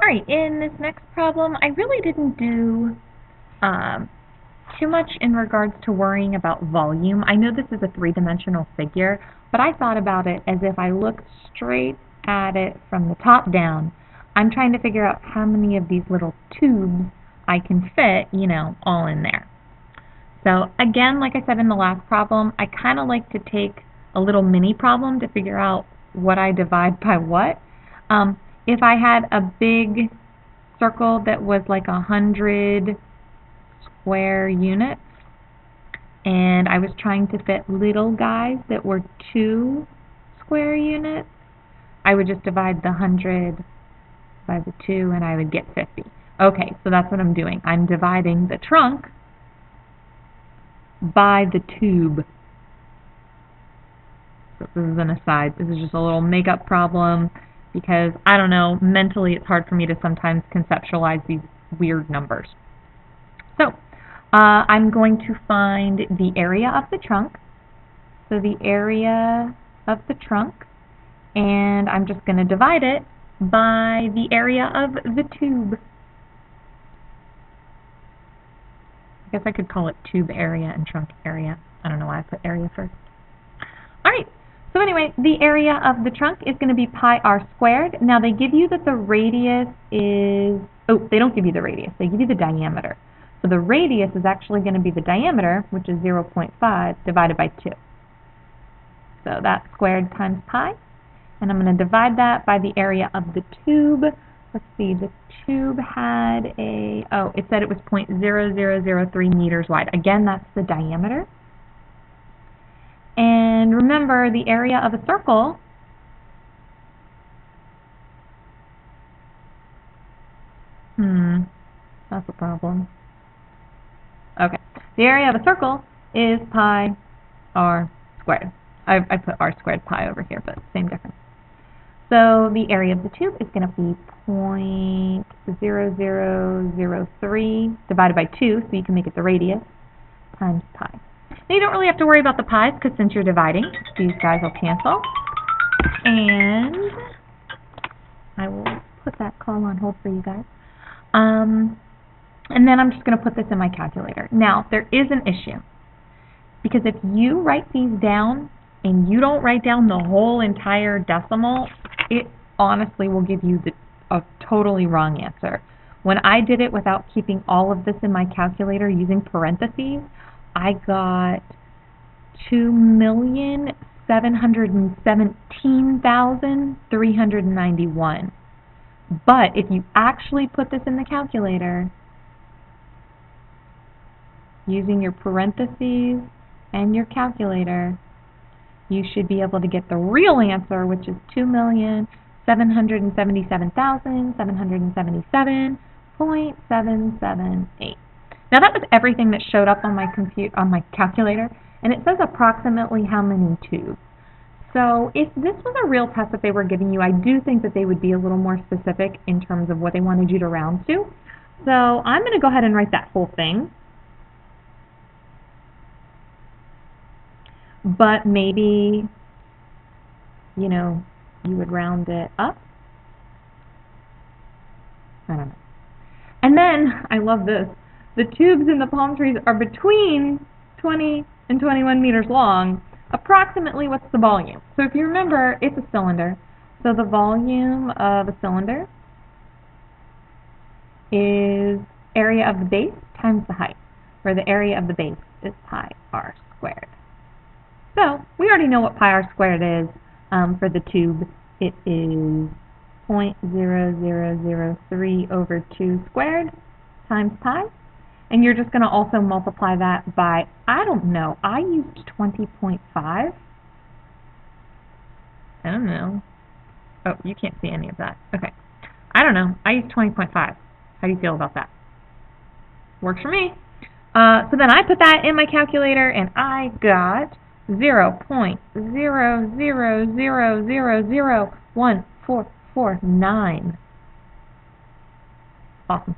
Alright, in this next problem, I really didn't do too much in regards to worrying about volume. I know this is a three-dimensional figure, but I thought about it as if I looked straight at it from the top down. I'm trying to figure out how many of these little tubes I can fit, all in there. So again, like I said in the last problem, I kind of like to take a little mini problem to figure out what I divide by what. If I had a big circle that was like 100 square units, and I was trying to fit little guys that were 2 square units, I would just divide the 100 by the 2 and I would get 50. Okay, so that's what I'm doing. I'm dividing the trunk by the tube. So this is an aside. This is just a little make-up problem because, I don't know, mentally it's hard for me to sometimes conceptualize these weird numbers. So, I'm going to find the area of the trunk. So the area of the trunk, and I'm just going to divide it by the area of the tube. I guess I could call it tube area and trunk area. I don't know why I put area first. Alright, so anyway, the area of the trunk is going to be pi r squared. Now they give you that the radius is, they don't give you the radius, they give you the diameter. So the radius is actually going to be the diameter, which is 0.5 divided by 2. So that's squared times pi. And I'm going to divide that by the area of the tube. Let's see, the tube had it said it was 0.0003 meters wide. Again, that's the diameter. And remember, the area of a circle that's a problem. Okay, the area of a circle is pi r squared. I put r squared pi over here, but same difference. So the area of the tube is going to be 0.0003 divided by 2, so you can make it the radius, times pi. Now you don't really have to worry about the pi's, because since you're dividing, these guys will cancel. And I will put that call on hold for you guys. And then I'm just going to put this in my calculator. Now, there is an issue, because if you write these down and you don't write down the whole entire decimal, it honestly will give you a totally wrong answer. When I did it without keeping all of this in my calculator using parentheses, I got 2,717,391. But if you actually put this in the calculator, using your parentheses and your calculator, you should be able to get the real answer, which is 2,777,777.778. Now that was everything that showed up on my calculator, and it says approximately how many tubes. So if this was a real test that they were giving you, I do think that they would be a little more specific in terms of what they wanted you to round to. So I'm going to go ahead and write that whole thing. But maybe, you would round it up. I don't know. And then, I love this, the tubes in the palm trees are between 20 and 21 meters long. Approximately, what's the volume? So if you remember, it's a cylinder. So the volume of a cylinder is area of the base times the height, where the area of the base is pi r squared. So we already know what pi r squared is for the tube. It is 0.0003 over 2 squared times pi. And you're just going to also multiply that by, I don't know, I used 20.5. I don't know. Oh, you can't see any of that. Okay. I don't know. I used 20.5. How do you feel about that? Works for me. So then I put that in my calculator, and I got 0.00001449. Awesome.